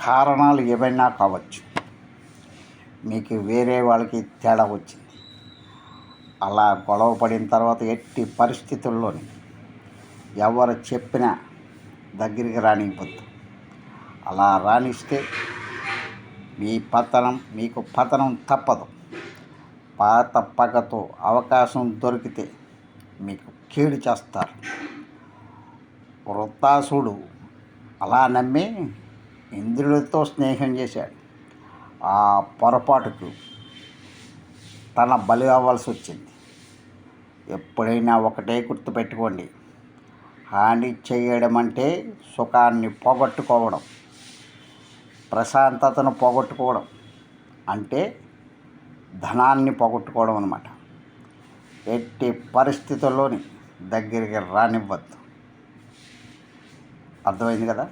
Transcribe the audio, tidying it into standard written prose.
కారణాలు ఏవైనా కావచ్చు. మీకు వేరే వాళ్ళకి తేడా వచ్చింది. అలా గొడవ పడిన తర్వాత ఎట్టి పరిస్థితుల్లోని ఎవరు చెప్పినా దగ్గరికి రానివ్వద్దు. అలా రాణిస్తే మీకు పతనం తప్పదు. పాత పగతో అవకాశం దొరికితే మీకు కీడు చేస్తారు. వృత్తాసుడు అలా నమ్మి ఇంద్రుడితో స్నేహం చేశాడు. ఆ పొరపాటుకు తన బలి అవ్వాల్సి వచ్చింది. ఎప్పుడైనా ఒకటే గుర్తుపెట్టుకోండి, హాని చేయడం అంటే సుఖాన్ని పోగొట్టుకోవడం, ప్రశాంతతను పోగొట్టుకోవడం అంటే ధనాన్ని పోగొట్టుకోవడం అన్నమాట. ఎట్టి పరిస్థితుల్లోని దగ్గరికి రానివ్వద్దు. అర్థమైంది కదా?